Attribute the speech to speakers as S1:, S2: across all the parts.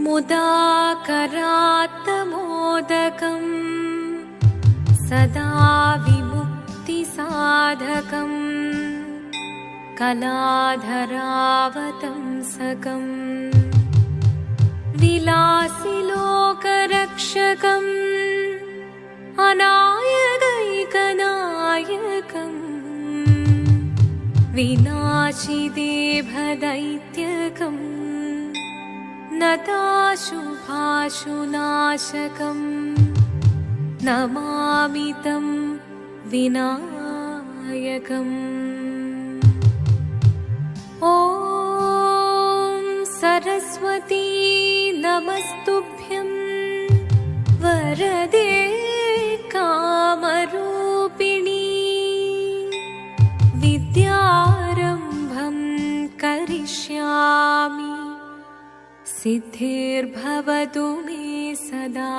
S1: मुदाकरात्तमोदकम् सदा विमुक्तिसाधकम् कलाधरावतंसकम् विलासिलोकरक्षकम् अनायकैकनायकम् विनाशिदेभदैत्यकम् नताशुभाशुनाशकम् नमामि तं विनायकम्। ॐ सरस्वती नमस्तुभ्यं वरदे कामरूपिणी विद्यारम्भं करिष्यामि सिद्धिर्भवतु मे सदा।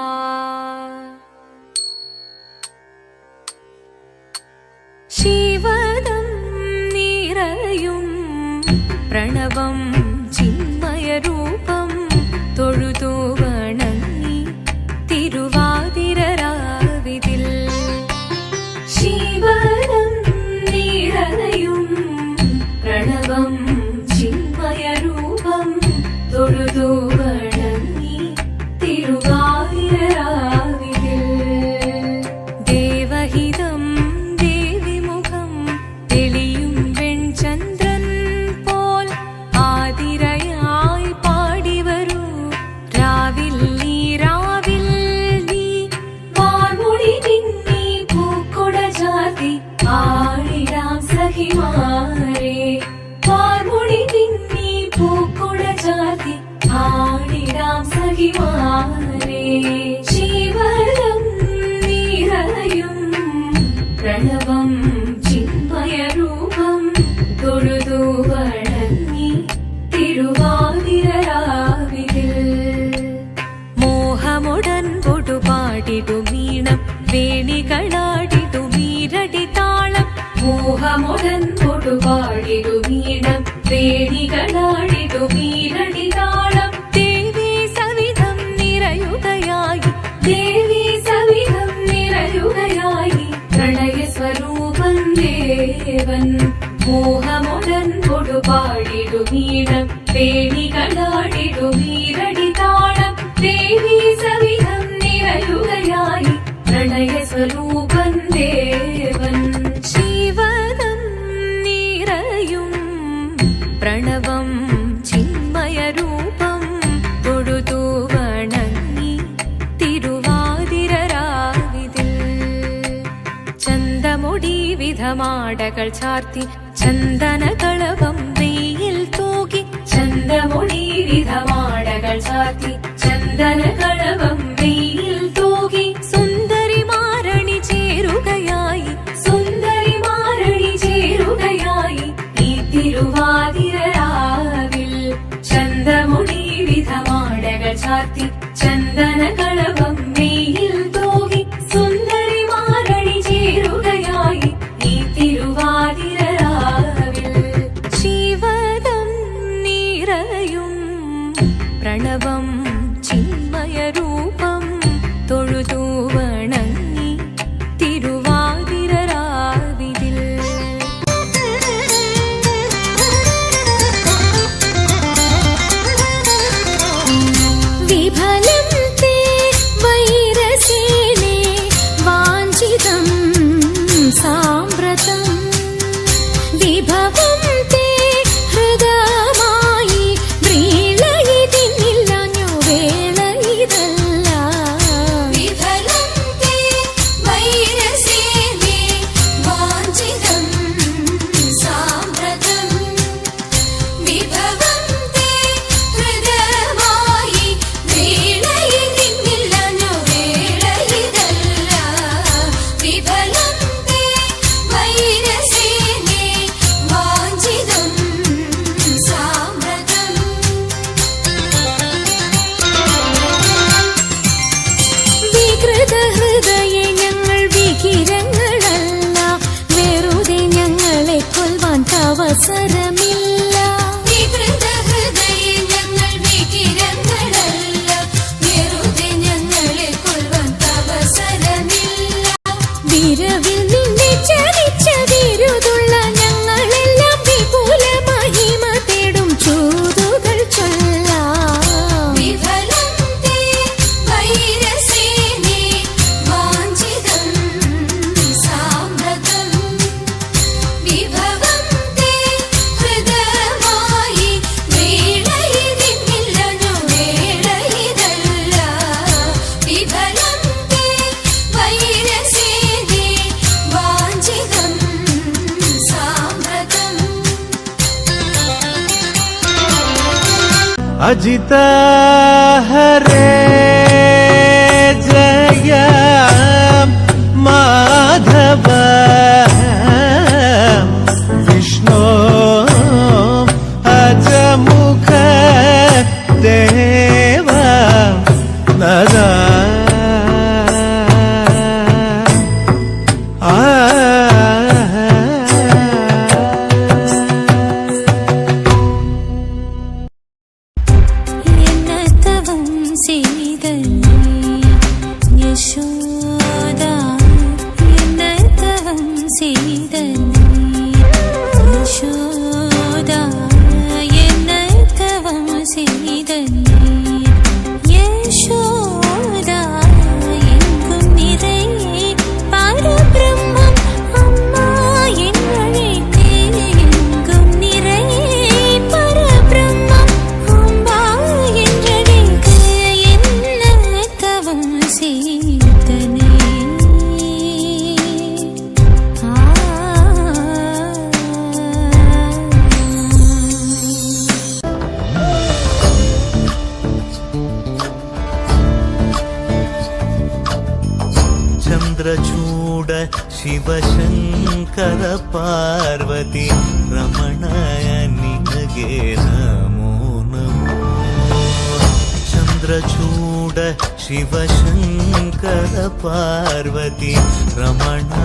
S1: शिवदं निरयुं प्रणवं चिन्मयरूपं തൊഴുതു വണങ്ങി തിരുവാതിരരാവിതിൽ ശിവദം നിറയും പ്രണവം ചിന്മയരൂപം തൊഴുതു വണങ്ങി തിരുവാതിരരാവിതിൽ ദേവഹിതം ദേവിമുഖം തെളിയും വെൺചന്ദ്രൻ പോൽ ആതിരയായി പാടിവരൂ രാവിൽ നീ വാർമുടി പിന്നി പൂക്കൊട ചാർത്തി ആടിടാം സഖിമാരെ വാർമുടി പിന്നി പൂക്കൊട ചാർത്തി ആടിടാം സഖിമാരെ ശിവദം നിറയും പ്രണവം ചിന്മയരൂപം തൊഴുതു വണങ്ങി തിരുവാതിരരാവിതിൽ മോഹമുടൻ പൊടുപാടിടുമീണം വേണികളാടിടുമീരടി താളം മോഹമുടൻ പൊടുപാടിടുമീണം വേണികളാടിടുമീരടി താളം ദേവി സവിധം നിറയുകയായി ദേവി സവിധം നിറയുകയായി പ്രണയ സ്വരൂപൻ ദേവൻ മോഹമുടൻ പൊടുപാടിടുമീണം വേണികളാടിടുമീരടി താളം ദേവി സവിധം നിറയുകയായി പ്രണയ സ്വരൂപൻ ദേവൻ ശിവദം നിറയും പ്രണവം ചിന്മയരൂപം തൊഴുതു വണങ്ങി തിരുവാതിരരാവിതിൽ ചന്തമുടി വിധമാടകൾ ചാർത്തി ചന്ദനകളവം വെയിൽ തൂകി ചന്തമുടി വിധമാടകൾ ചാർത്തി ചന്ദനകളവം വെയിൽ തൂകി സുന്ദരിമാരണി ചേരുകയായി സുന്ദരിമാരണി ചേരുകയായി ഈ തിരുവാതിരരാവിൽ ചന്തമുടി വിധമാടകൾ ചാർത്തി ചന്ദനകളവം വെയിൽ തൂകി സുന്ദരിമാരണി ചേരുകയായി ഈ തിരുവാതിരരാവിൽ ശിവദം നിറയും പ്രണവം ചിന്മയരൂപം തൊഴുതു വണങ്ങി തിരുവാതിരരാവിതിൽ വിഫലം തേ വൈരസേനേ വാഞ്ചിതം സാമ്പ്രതം വിഭവം തേ ഹൃദയമായി വ്രീളയിതിന്നില്ലഞ്ഞു വേള ഇതല്ല വിഫലം തേ വൈരസേനേ വാഞ്ചിതം സാമ്പ്രതം വിഭവം തേ ഹൃദയമായി വ്രീളയിതിന്നില്ലഞ്ഞു വേള ഇതല്ല വിഫലം തേ വൈരസേനേ വാഞ്ചിതം സാമ്പ്രതം വികൃത ഹൃദയ ഞങ്ങൾ വികിരങ്ങളല്ല വെറുതെ ഞങ്ങളെ കൊൽവാൻ അവസരമില്ല വികൃത ഹൃദയ ഞങ്ങൾ വികിരങ്ങളല്ല
S2: अजित हरे जय माधव विष्णु अजमुख देव नदा
S3: चन्द्रचूड शिवशङ्कर पार्वती रमणय निनगे नमो नमो चन्द्रचूड शिवशङ्कर पार्वती रमणा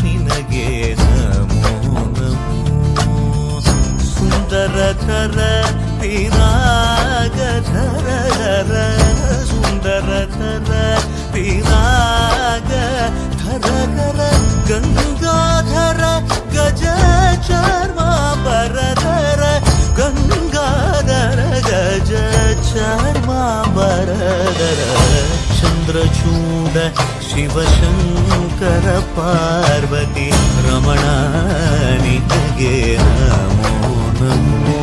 S3: निनगे नमो नमो सुन्दरतर विरागधर सुन्दरतर विराग धर गंगाधर गज चर्मांबरधर गंगाधर गज चर्मांबरधर चंद्रचूड शिवशंकर पार्वती रमणा निनगे नमो नमो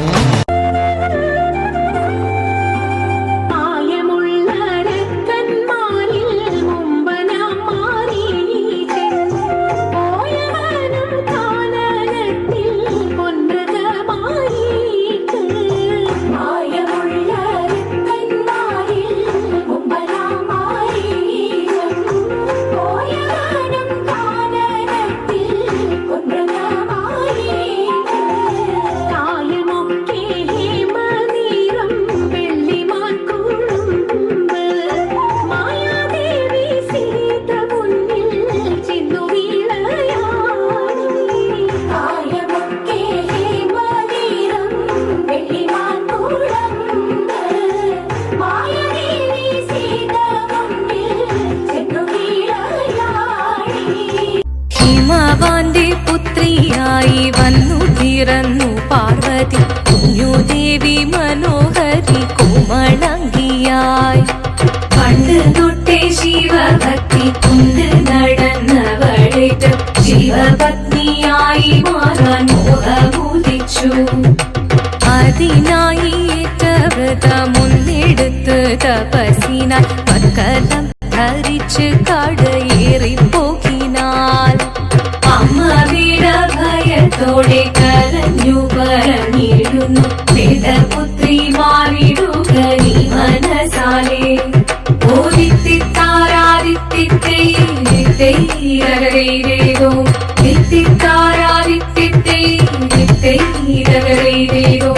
S1: ഹിമവാന്റെ പുത്രിയായി വന്നു പിറന്നു പാർവതി കുഞ്ഞുദേവി മനോഹരി കോമളാംഗിയായി പണ്ട് തൊട്ടേ ശിവഭക്തി കൊണ്ട് നടന്നവളേറ്റ് ശിവപത്നിയായി മാറാൻ മോഹമുദിച്ചു അതിനായി ഏറ്റവ്രത മുന്നെടുത്ത് തപസ്സിനാൽ മക്കലം ധരിച്ച് കടയേറിപ്പോകിനാൽ അമ്മ വീട ഭയത്തോടെ കരഞ്ഞു പറഞ്ഞിടുന്നു വേദപുത്രി മാറിടുക നീ മനസാലെ ഓദിത്തിത്താരാദിത്തിത്തേരോ ദിത്തിത്താരാദിത്തിത്തേരോ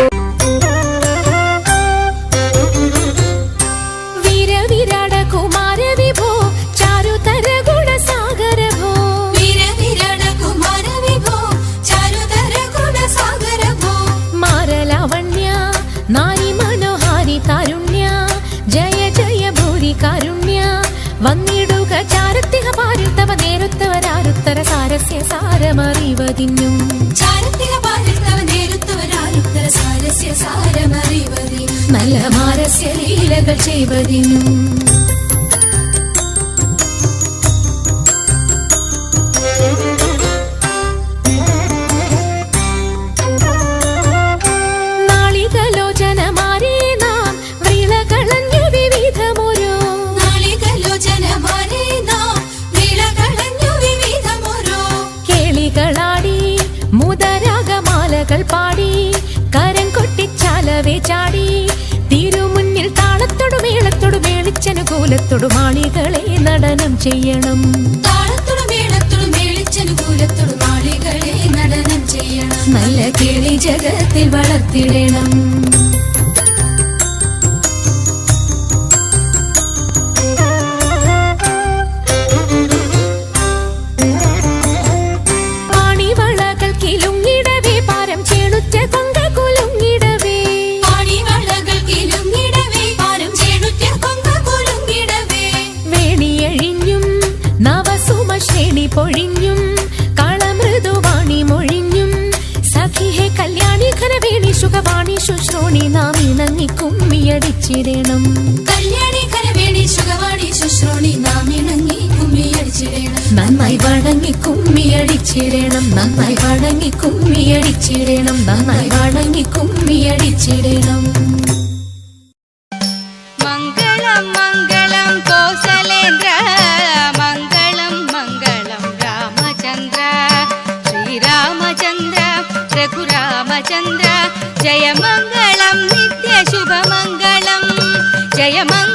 S1: വന്നിടുക ചാരത്തിക പാരിൽ തവ നേരുത്തവരാരുത്തര സാരസ്യ സാരമറിവതിന്നും ചാരത്തിക പാരിൽ തവ നേരുത്തവരാരുത്തര സാരസ്യ സാരമറിവതിനും നല്ല മാരസ്യ ലീലകൾ ചെയ്വതിനും പാടി കരം കൊട്ടിച്ചാലവേ ചാടി മുന്നിൽ താളത്തോടു മേളത്തോടു മേളിച്ചനുകൂലത്തോടു മാളികളെ നടനം ചെയ്യണം.
S4: താളത്തോടു മേളത്തോടു മേളിച്ചനുകൂലത്തോടു മാളികളെ നടനം ചെയ്യണം.
S1: നല്ല കിളി ജഗത്തിൽ വളർത്തിടണം. പൊഴിഞ്ഞും കളമൃദുവാണി മൊഴിഞ്ഞും സഖിഹെ കല്യാണി ഘനവേണി സുഖവാണി ശുശ്രൂണി നാം ഇണങ്ങി കുമ്മിയടിച്ചിടണം.
S4: കല്യാണി ഘനവേണി സുഖവാണി ശുശ്രൂണി നാം ഇണങ്ങി കുമ്മിയടിച്ചിടണം.
S1: നന്നായി വണങ്ങി കുമ്മിയടിച്ചിടണം. നന്നായി വണങ്ങി കുമ്മിയടിച്ചിടണം. നന്നായി വണങ്ങി കുമ്മിയടിച്ചിടണം.
S5: മംഗളം മംഗളം കോസലേന്ദ്ര മംഗളം മംഗളം രാമചന്ദ്ര ശ്രീരാമചന്ദ്ര രഘുരാമചന്ദ്ര ജയമംഗളം നിത്യശുഭമംഗളം ജയമംഗളം